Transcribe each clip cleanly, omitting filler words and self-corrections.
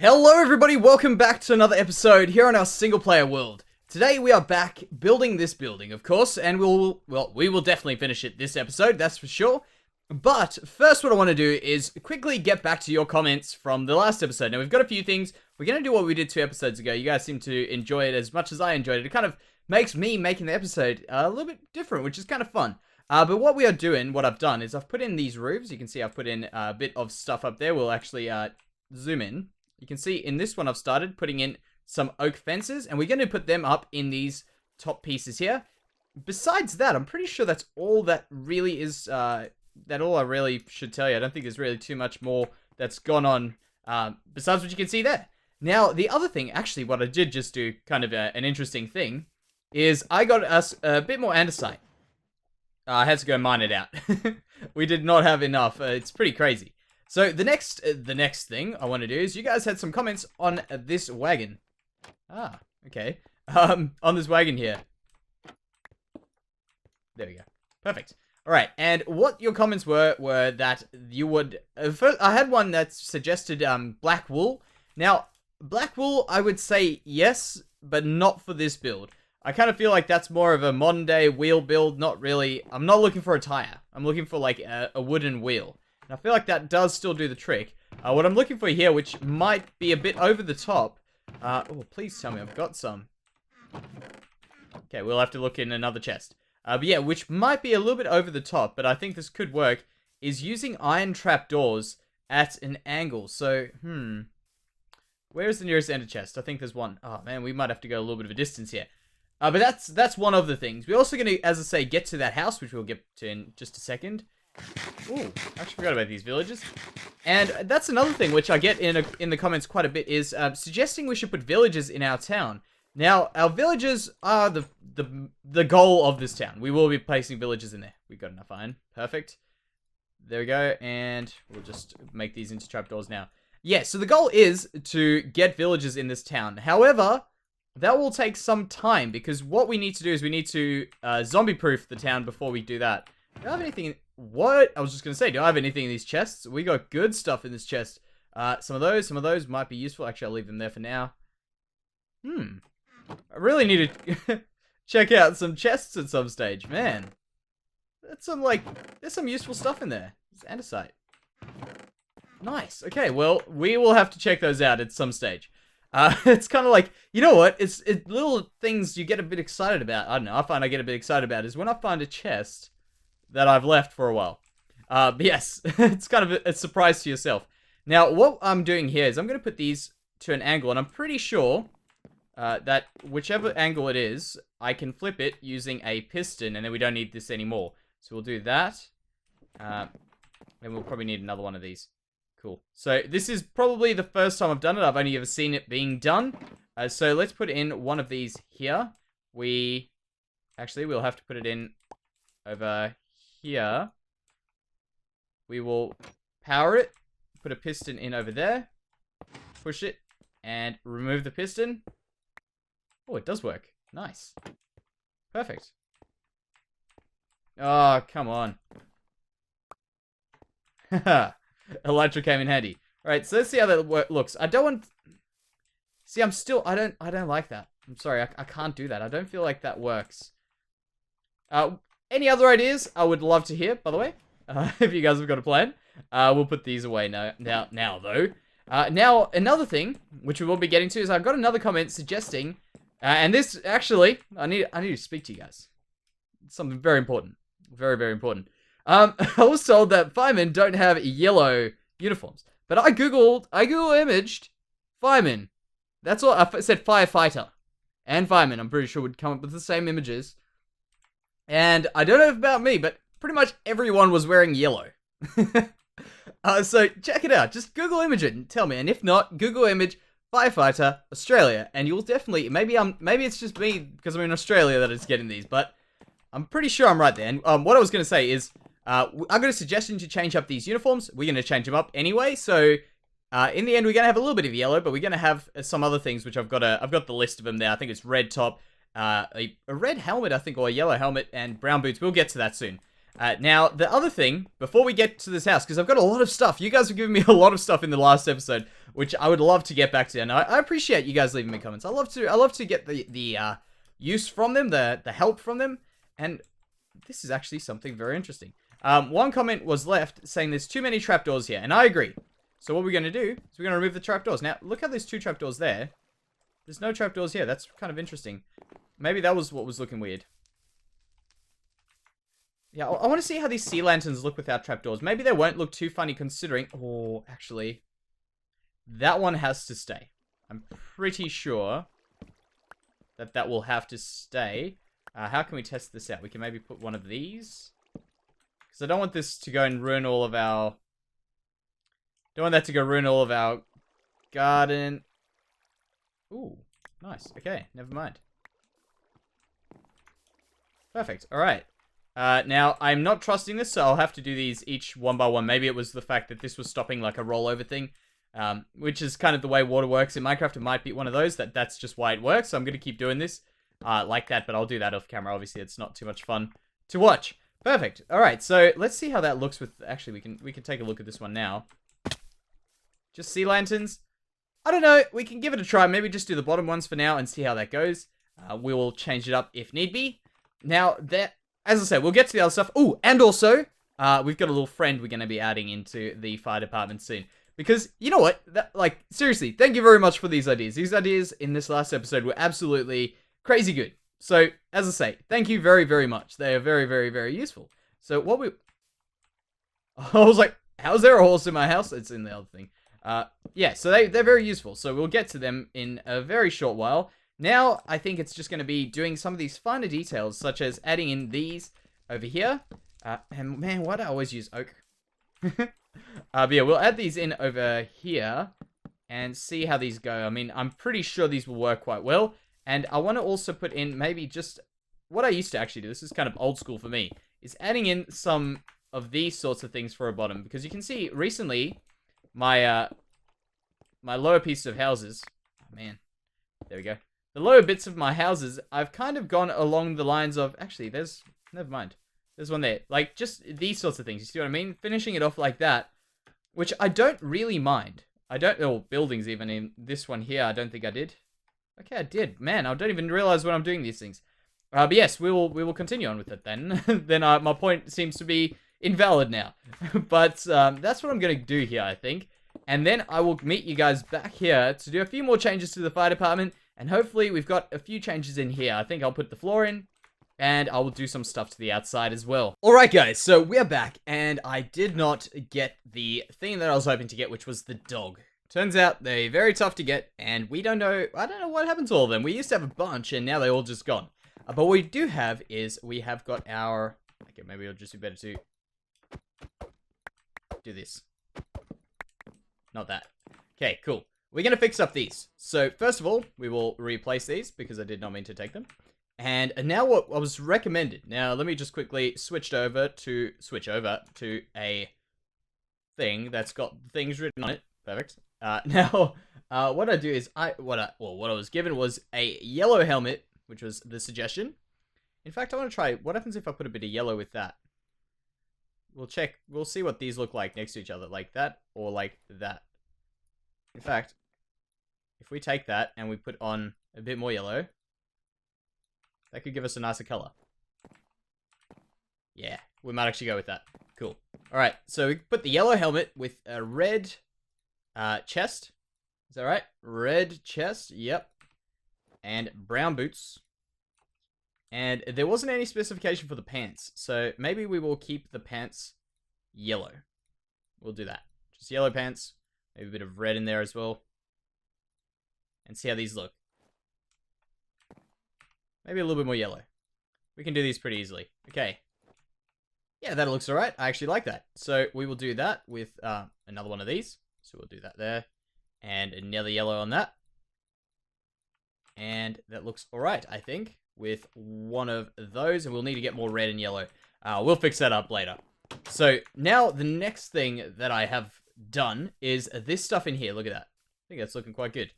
Hello everybody, welcome back to another episode here on our single player world. Today we are back building this building, of course, and we will definitely finish it this episode, that's for sure. But first what I want to do is quickly get back to your comments from the last episode. Now we've got a few things. We're going to do what we did 2 episodes ago. You guys seem to enjoy it as much as I enjoyed it. It kind of makes me making the episode a little bit different, which is kind of fun. But what we are doing, what I've done is I've put in these roofs. You can see I've put in a bit of stuff up there. We'll actually zoom in. You can see in this one I've started putting in some oak fences, and we're going to put them up in these top pieces here. Besides that, I'm pretty sure that's all that really is, all I really should tell you. I don't think there's really too much more that's gone on, besides what you can see there. Now, the other thing, actually, what I did just do, kind of an interesting thing, is I got us a bit more andesite. I had to go mine it out. We did not have enough. It's pretty crazy. So the next thing I want to do is you guys had some comments on this wagon. Ah, okay. On this wagon here. There we go. Perfect. All right, and what your comments were that you would. First, I had one that suggested black wool. Now, black wool, I would say yes, but not for this build. I kind of feel like that's more of a modern day wheel build. Not really. I'm not looking for a tire. I'm looking for like a wooden wheel. And I feel like that does still do the trick. What I'm looking for here, which might be a bit over the top. Oh, please tell me I've got some. Okay, we'll have to look in another chest. But yeah, which might be a little bit over the top, but I think this could work, is using iron trapdoors at an angle. So, where's the nearest ender chest? I think there's one. Oh man, we might have to go a little bit of a distance here. But that's one of the things. We're also going to, as I say, get to that house, which we'll get to in just a second. Ooh, I actually forgot about these villages. And that's another thing which I get in the comments quite a bit is suggesting we should put villages in our town. Now, our villages are the goal of this town. We will be placing villages in there. We've got enough iron. Perfect. There we go. And we'll just make these into trapdoors now. Yeah, so the goal is to get villages in this town. However, that will take some time because what we need to do is we need to zombie-proof the town before we do that. Do I have anything in... What? I was just going to say, do I have anything in these chests? We got good stuff in this chest. Some of those might be useful. Actually, I'll leave them there for now. I really need to check out some chests at some stage. Man. That's some, like... There's some useful stuff in there. There's andesite. Nice. Okay, well, we will have to check those out at some stage. It's kind of like, you know what? It's little things you get a bit excited about. I don't know. I find I get a bit excited about is when I find a chest that I've left for a while. But yes, it's kind of a surprise to yourself. Now, what I'm doing here is I'm going to put these to an angle, and I'm pretty sure that whichever angle it is, I can flip it using a piston, and then we don't need this anymore. So we'll do that. And we'll probably need another one of these. Cool. So this is probably the first time I've done it. I've only ever seen it being done. So let's put in one of these here. We'll have to put it in over here. We will power it, put a piston in over there, push it, and remove the piston. Oh, it does work. Nice. Perfect. Oh, come on. Haha. Elytra came in handy. Alright, so let's see how that looks. I don't want... See, I don't like that. I'm sorry, I can't do that. I don't feel like that works. Any other ideas? I would love to hear, by the way. If you guys have got a plan. We'll put these away now though. Now, another thing, which we will be getting to, is I've got another comment suggesting, and this, actually, I need to speak to you guys. It's something very important. Very, very important. I was told that firemen don't have yellow uniforms. But I Google imaged firemen. That's all. I said firefighter. And fireman, I'm pretty sure would come up with the same images. And I don't know about me, but pretty much everyone was wearing yellow. So check it out. Just Google image it and tell me. And if not, Google image firefighter Australia, and you'll definitely maybe it's just me because I'm in Australia that it's getting these, but I'm pretty sure I'm right there. And what I was going to say is I got a suggestion to change up these uniforms. We're going to change them up anyway. So in the end, we're going to have a little bit of yellow, but we're going to have some other things which I've got the list of them there. I think it's red top. A red helmet, I think, or a yellow helmet, and brown boots. We'll get to that soon. Now, the other thing, before we get to this house, because I've got a lot of stuff. You guys have given me a lot of stuff in the last episode, which I would love to get back to. And I appreciate you guys leaving me comments. I love to get the use from them, the help from them. And this is actually something very interesting. One comment was left saying there's too many trapdoors here, and I agree. So what we're going to do is we're going to remove the trapdoors. Now, look how there's 2 trapdoors there. There's no trapdoors here. That's kind of interesting. Maybe that was what was looking weird. Yeah, I want to see how these sea lanterns look without trapdoors. Maybe they won't look too funny considering... Oh, actually, that one has to stay. I'm pretty sure that that will have to stay. How can we test this out? We can maybe put one of these. Because I don't want this to go and ruin all of our... Don't want that to go ruin all of our garden. Ooh, nice. Okay, never mind. Perfect. All right. Now, I'm not trusting this, so I'll have to do these each one by one. Maybe it was the fact that this was stopping like a rollover thing, which is kind of the way water works. In Minecraft, it might be one of those. That's just why it works, so I'm going to keep doing this like that, but I'll do that off camera. Obviously, it's not too much fun to watch. Perfect. All right, so let's see how that looks with... Actually, we can take a look at this one now. Just sea lanterns. I don't know. We can give it a try. Maybe just do the bottom ones for now and see how that goes. We will change it up if need be. Now, as I said, we'll get to the other stuff. Oh, and also, we've got a little friend we're going to be adding into the fire department soon. Because, you know what? Seriously, thank you very much for these ideas. These ideas in this last episode were absolutely crazy good. So, as I say, thank you very, very much. They are very, very, very useful. So, I was like, how's there a horse in my house? It's in the other thing. Yeah, so they're very useful. So, we'll get to them in a very short while. Now, I think it's just going to be doing some of these finer details, such as adding in these over here. And man, why do I always use oak? But yeah, we'll add these in over here and see how these go. I mean, I'm pretty sure these will work quite well. And I want to also put in maybe just what I used to actually do. This is kind of old school for me, is adding in some of these sorts of things for a bottom. Because you can see recently, my lower pieces of houses. Oh, man. There we go. The lower bits of my houses, I've kind of gone along the lines of... Actually, never mind. There's one there. Like, just these sorts of things. You see what I mean? Finishing it off like that. Which I don't really mind. Buildings even. In this one here, I don't think I did. Okay, I did. Man, I don't even realize when I'm doing these things. But yes, we will continue on with it then. Then my point seems to be invalid now. But that's what I'm going to do here, I think. And then I will meet you guys back here to do a few more changes to the fire department. And hopefully we've got a few changes in here. I think I'll put the floor in. And I will do some stuff to the outside as well. Alright guys, so we're back. And I did not get the thing that I was hoping to get, which was the dog. Turns out they're very tough to get. And we don't know... I don't know what happened to all of them. We used to have a bunch and now they're all just gone. But what we do have is we have got our... Okay, maybe it'll just be better to... do this. Not that. Okay, cool. We're going to fix up these. So, first of all, we will replace these because I did not mean to take them. And now what was recommended. Now, let me just quickly switch over to a thing that's got things written on it. Perfect. Now, what I do is what I was given was a yellow helmet, which was the suggestion. In fact, I want to try, what happens if I put a bit of yellow with that? We'll see what these look like next to each other, like that or like that. In fact, if we take that and we put on a bit more yellow, that could give us a nicer color. Yeah, we might actually go with that. Cool. Alright, so we put the yellow helmet with a red chest. Is that right? Red chest, yep. And brown boots. And there wasn't any specification for the pants, so maybe we will keep the pants yellow. We'll do that. Just yellow pants, maybe a bit of red in there as well. And see how these look. Maybe a little bit more yellow. We can do these pretty easily. Okay. Yeah, that looks alright. I actually like that. So we will do that with another one of these. So we'll do that there. And another yellow on that. And that looks alright, I think, with one of those. And we'll need to get more red and yellow. We'll fix that up later. So now the next thing that I have done is this stuff in here. Look at that. I think that's looking quite good.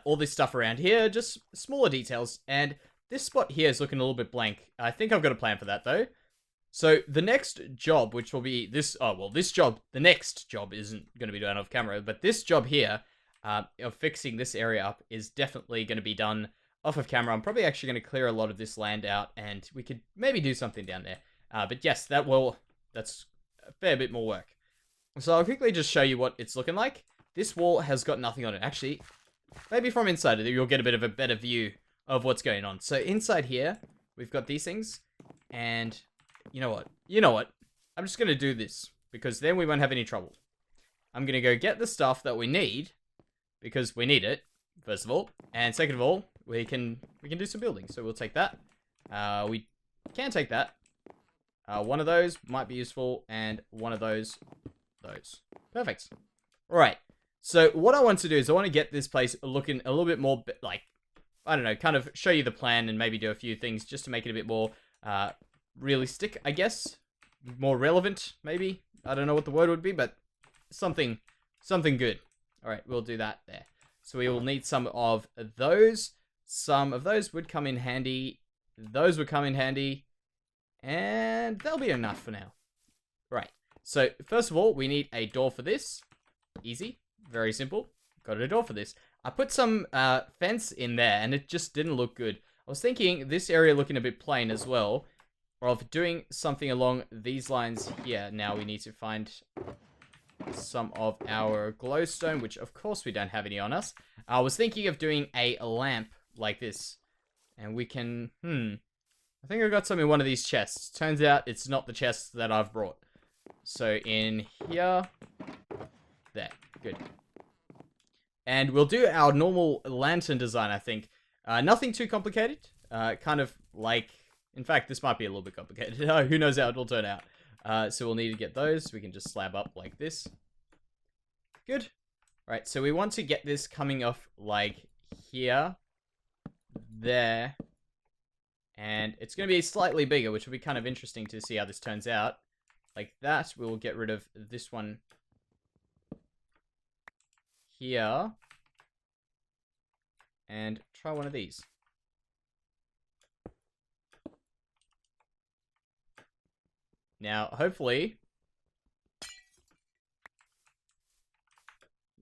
All this stuff around here, just smaller details. And this spot here is looking a little bit blank. I think I've got a plan for that, though. So the next job, which will be this, oh, well, this job, the next job isn't going to be done off camera, but this job here, of fixing this area up is definitely going to be done off of camera. I'm probably actually going to clear a lot of this land out, and we could maybe do something down there. But yes, that's a fair bit more work. So I'll quickly just show you what it's looking like. This wall has got nothing on it. Actually, maybe from inside you'll get a bit of a better view of what's going on. So inside here, we've got these things, and you know what? You know what? I'm just going to do this, because then we won't have any trouble. I'm going to go get the stuff that we need, because we need it, first of all. And second of all, we can do some building. So we'll take that. We can take that. One of those might be useful, and one of those. Perfect. Alright. So what I want to do is I want to get this place looking a little bit more, like, I don't know, kind of show you the plan and maybe do a few things just to make it a bit more realistic, I guess. More relevant, maybe. I don't know what the word would be, but something good. Alright, we'll do that there. So we will need some of those. Some of those would come in handy. Those would come in handy. And they'll be enough for now. Right. So, first of all, we need a door for this. Easy. Very simple. Got a door for this. I put some fence in there, and it just didn't look good. I was thinking this area looking a bit plain as well, of doing something along these lines here. Now we need to find some of our glowstone, which of course we don't have any on us. I was thinking of doing a lamp like this. And we can... I think I got some in one of these chests. Turns out it's not the chest that I've brought. So in here... There. Good. And we'll do our normal lantern design, I think. Nothing too complicated. Kind of like... In fact, this might be a little bit complicated. Who knows how it will turn out. So we'll need to get those. We can just slab up like this. Good. Right, so we want to get this coming off like here. There. And it's going to be slightly bigger, which will be kind of interesting to see how this turns out. Like that. We'll get rid of this one here. And try one of these. Now, hopefully...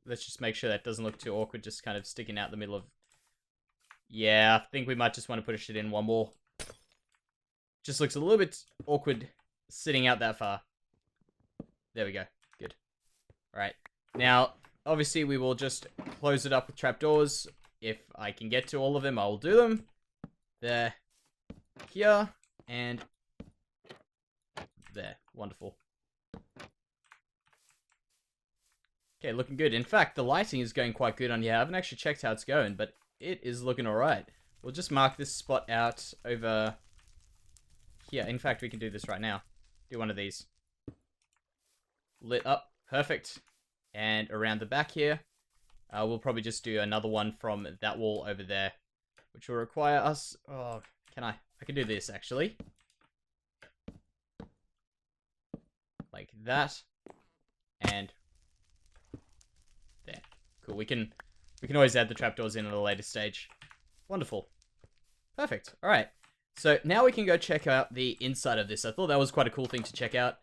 Let's just make sure that doesn't look too awkward, just kind of sticking out the middle of... Yeah, I think we might just want to push it in one more. Just looks a little bit awkward sitting out that far. There we go. Good. Alright. Now, obviously we will just close it up with trapdoors. If I can get to all of them, I will do them. There. Here. And... there. Wonderful. Okay, looking good. In fact, the lighting is going quite good on here. I haven't actually checked how it's going, but it is looking alright. We'll just mark this spot out over here. In fact, we can do this right now. Do one of these. Lit up. Perfect. And around the back here, we'll probably just do another one from that wall over there, which will require us... Oh, can I? I can do this, actually. Like that. And... there. Cool. We can always add the trapdoors in at a later stage. Wonderful. Perfect. Alright. So now we can go check out the inside of this. I thought that was quite a cool thing to check out.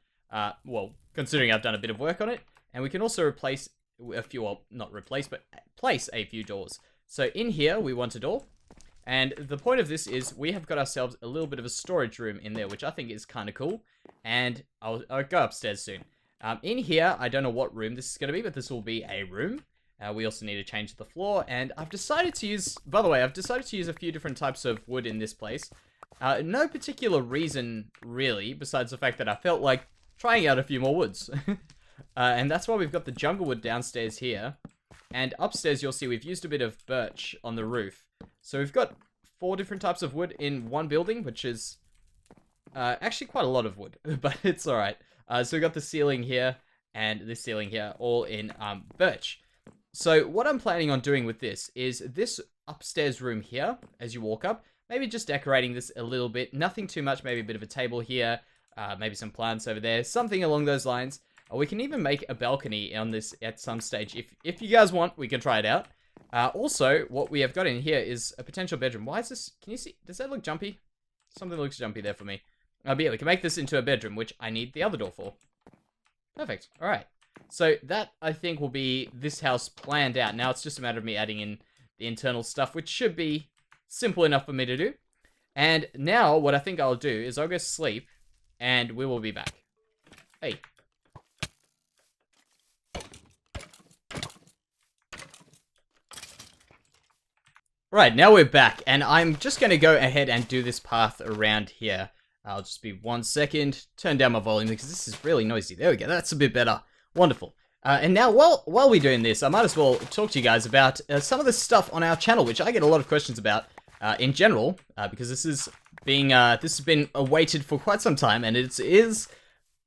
Well, considering I've done a bit of work on it. And we can also replace a few, well, not replace, but place a few doors. So in here, we want a door. And the point of this is we have got ourselves a little bit of a storage room in there, which I think is kind of cool. And I'll go upstairs soon. In here, I don't know what room this is going to be, but this will be a room. We also need to change the floor, and I've decided to use, by the way, I've decided to use a few different types of wood in this place. No particular reason, really, besides the fact that I felt like trying out a few more woods. And that's why we've got the jungle wood downstairs here. And upstairs, you'll see we've used a bit of birch on the roof. So we've got 4 different types of wood in one building, which is actually quite a lot of wood, but it's alright. So we've got the ceiling here, and this ceiling here, all in birch. So what I'm planning on doing with this is this upstairs room here, as you walk up, maybe just decorating this a little bit, nothing too much, maybe a bit of a table here, maybe some plants over there, something along those lines. We can even make a balcony on this at some stage. If you guys want, we can try it out. Also, what we have got in here is a potential bedroom. Why is this, can you see, does that look jumpy? Something looks jumpy there for me. But yeah, we can make this into a bedroom, which I need the other door for. Perfect. All right. So that, I think, will be this house planned out. Now it's just a matter of me adding in the internal stuff, which should be simple enough for me to do. And now what I think I'll do is I'll go sleep, and we will be back. Hey. Right, now we're back, and I'm just going to go ahead and do this path around here. I'll just be 1 second, turn down my volume because this is really noisy. There we go, that's a bit better. Wonderful. And now, while we're doing this, I might as well talk to you guys about some of the stuff on our channel, which I get a lot of questions about in general, because this has been awaited for quite some time, and it is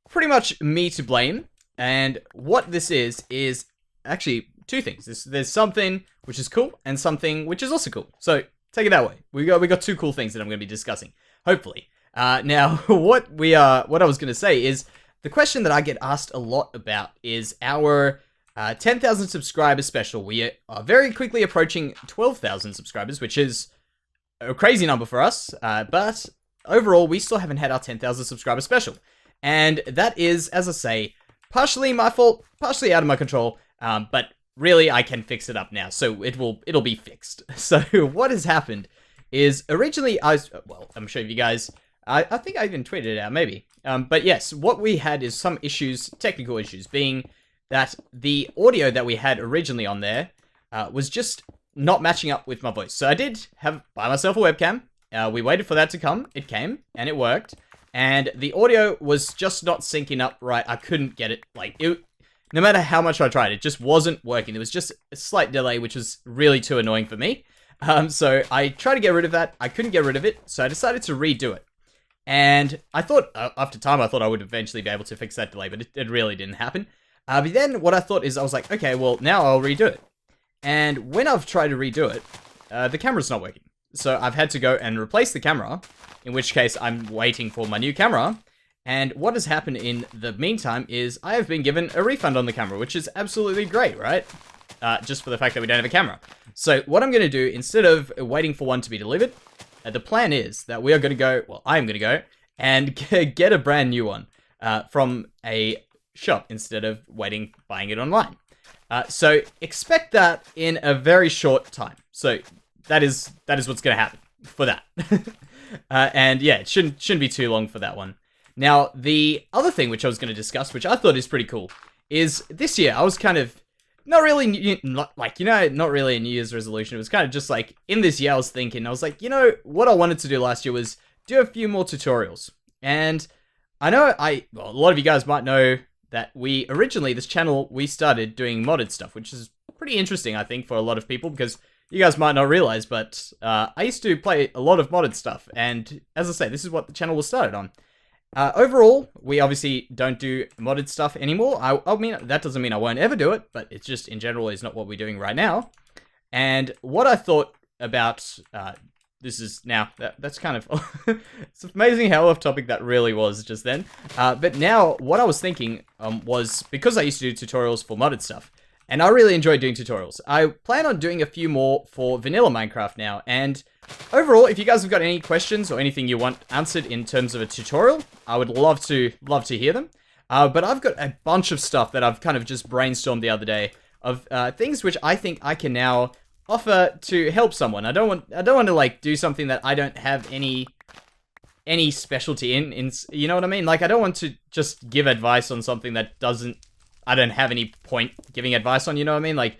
pretty much me to blame. And what this is actually two things. There's something which is cool and something which is also cool. So take it that way. We got two cool things that I'm going to be discussing, hopefully. Now, what I was going to say is the question that I get asked a lot about is our 10,000 subscriber special. We are very quickly approaching 12,000 subscribers, which is a crazy number for us. But overall, we still haven't had our 10,000 subscriber special, and that is, as I say, partially my fault, partially out of my control. But really, I can fix it up now, so it'll be fixed. So what has happened is originally I'm sure you guys, I think I even tweeted it out, maybe. But yes, what we had is some issues, technical issues, being that the audio that we had originally on there was just not matching up with my voice. So I did buy myself a webcam. We waited for that to come. It came, and it worked. And the audio was just not syncing up right. I couldn't get it, no matter how much I tried, it just wasn't working. There was just a slight delay, which was really too annoying for me. So I tried to get rid of that. I couldn't get rid of it, so I decided to redo it. And I thought, after time, I thought I would eventually be able to fix that delay, but it really didn't happen. But then what I thought is, I was like, okay, well, now I'll redo it. And when I've tried to redo it, the camera's not working. So I've had to go and replace the camera, in which case I'm waiting for my new camera. And what has happened in the meantime is I have been given a refund on the camera, which is absolutely great, right? Just for the fact that we don't have a camera. So what I'm going to do, instead of waiting for one to be delivered, the plan is that we are going to go, well, I'm going to go and get a brand new one from a shop instead of buying it online. So expect that in a very short time. So that is what's going to happen for that. And yeah, it shouldn't be too long for that one. Now, the other thing which I was going to discuss, which I thought is pretty cool, is this year I was kind of not really a New Year's resolution. It was kind of just like, in this year I was thinking, I was like, what I wanted to do last year was do a few more tutorials. And I know a lot of you guys might know that this channel, we started doing modded stuff, which is pretty interesting, I think, for a lot of people, because you guys might not realize, but I used to play a lot of modded stuff. And as I say, this is what the channel was started on. Overall, we obviously don't do modded stuff anymore. I mean, that doesn't mean I won't ever do it, but it's just, in general, is not what we're doing right now. And what I thought about, this is now, that's kind of, it's amazing how off topic that really was just then. But now, what I was thinking was, because I used to do tutorials for modded stuff, and I really enjoy doing tutorials, I plan on doing a few more for vanilla Minecraft now. And overall, if you guys have got any questions or anything you want answered in terms of a tutorial, I would love to hear them. But I've got a bunch of stuff that I've kind of just brainstormed the other day of things which I think I can now offer to help someone. I don't want to do something that I don't have any specialty in, you know what I mean? I don't want to just give advice on something that I don't have any point giving advice on, you know what I mean?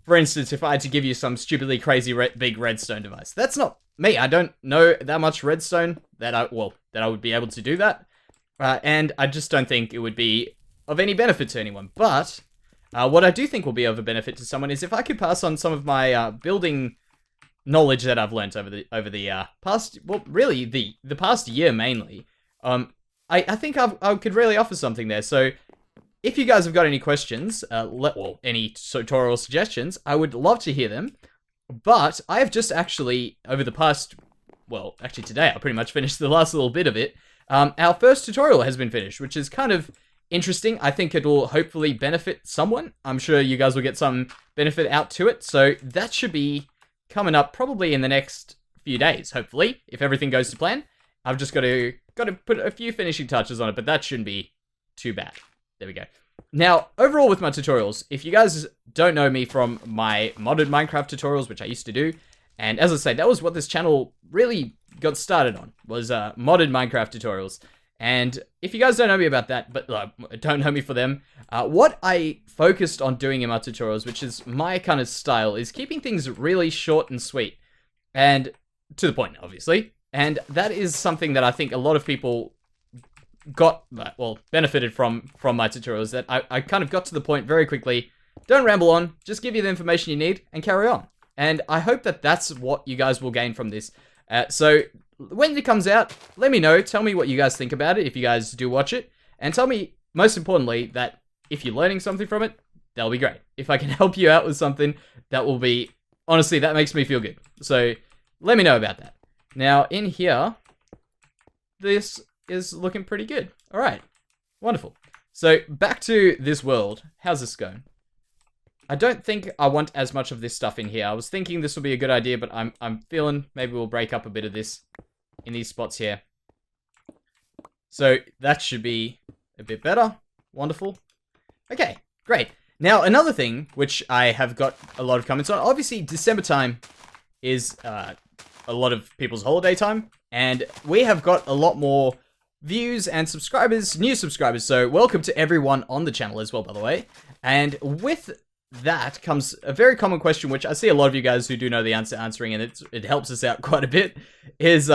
For instance, if I had to give you some stupidly crazy big redstone device, that's not me. I don't know that much redstone that I would be able to do that. And I just don't think it would be of any benefit to anyone. But what I do think will be of a benefit to someone is if I could pass on some of my building knowledge that I've learnt over the past, well, really the past year mainly. I think I could really offer something there. So if you guys have got any questions, any tutorial suggestions, I would love to hear them. But I have just actually, over the past, actually today, I pretty much finished the last little bit of it. Our first tutorial has been finished, which is kind of interesting. I think it will hopefully benefit someone. I'm sure you guys will get some benefit out to it. So that should be coming up probably in the next few days, hopefully, if everything goes to plan. I've just got to got to put a few finishing touches on it, but that shouldn't be too bad. There we go. Now, overall with my tutorials, if you guys don't know me from my modded Minecraft tutorials, which I used to do, and as I say, that was what this channel really got started on, was modded Minecraft tutorials. And if you guys don't know me about that, but don't know me for them, what I focused on doing in my tutorials, which is my kind of style, is keeping things really short and sweet. And to the point, obviously. And that is something that I think a lot of people benefited from my tutorials, that I kind of got to the point very quickly. Don't ramble on, just give you the information you need and carry on. And I hope that that's what you guys will gain from this. So when it comes out, let me know, tell me what you guys think about it if you guys do watch it, and tell me, most importantly, that if you're learning something from it, that'll be great. If I can help you out with something, that will be, honestly, that makes me feel good. So let me know about that. Now, in here, this is looking pretty good. All right, wonderful. So back to this world. How's this going? I don't think I want as much of this stuff in here. I was thinking this would be a good idea, but I'm feeling maybe we'll break up a bit of this in these spots here. So that should be a bit better. Wonderful. Okay, great. Now, another thing which I have got a lot of comments on, obviously December time is a lot of people's holiday time, and we have got a lot more views and subscribers, new subscribers, so welcome to everyone on the channel as well, by the way. And with that comes a very common question, which I see a lot of you guys who do know the answer answering, and it helps us out quite a bit, is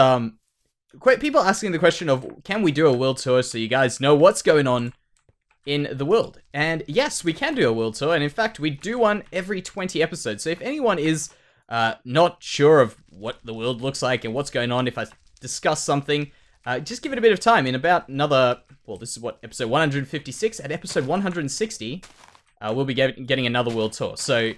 people asking the question of, can we do a world tour so you guys know what's going on in the world? And yes, we can do a world tour, and in fact, we do one every 20 episodes. So if anyone is not sure of what the world looks like and what's going on, if I discuss something, just give it a bit of time. In about another, well, this is what, episode 156, at episode 160, we'll be getting another world tour. So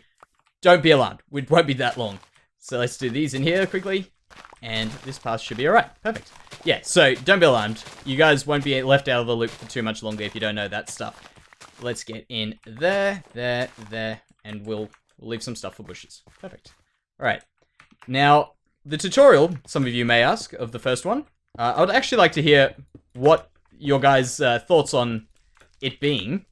don't be alarmed, it won't be that long. So let's do these in here quickly, and this path should be alright. Perfect. Yeah, so don't be alarmed. You guys won't be left out of the loop for too much longer if you don't know that stuff. Let's get in there, and we'll leave some stuff for bushes. Perfect. Alright. Now, the tutorial, some of you may ask, of the first one, I would actually like to hear what your guys' thoughts on it being.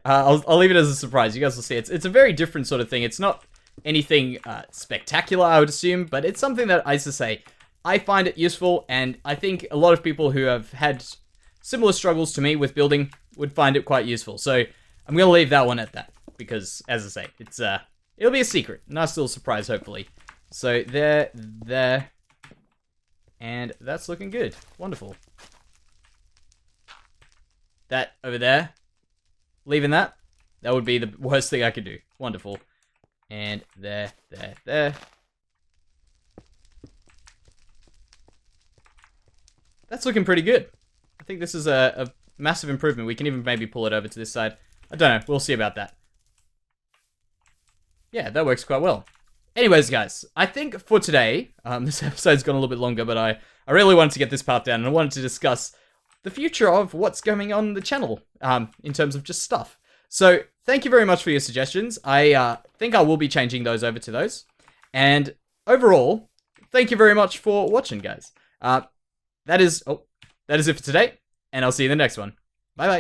I'll leave it as a surprise. You guys will see. It's a very different sort of thing. It's not anything spectacular, I would assume, but it's something that, I used to say, I find it useful, and I think a lot of people who have had similar struggles to me with building would find it quite useful. So I'm going to leave that one at that, because, as I say, it'll be a secret. Nice little surprise, hopefully. So there, and that's looking good. Wonderful. That over there, leaving that would be the worst thing I could do. Wonderful. And there. That's looking pretty good. I think this is a massive improvement. We can even maybe pull it over to this side. I don't know. We'll see about that. Yeah, that works quite well. Anyways, guys, I think for today, this episode's gone a little bit longer, but I really wanted to get this part down, and I wanted to discuss the future of what's going on the channel, in terms of just stuff. So, thank you very much for your suggestions. I think I will be changing those over to those. And overall, thank you very much for watching, guys. That is it for today, and I'll see you in the next one.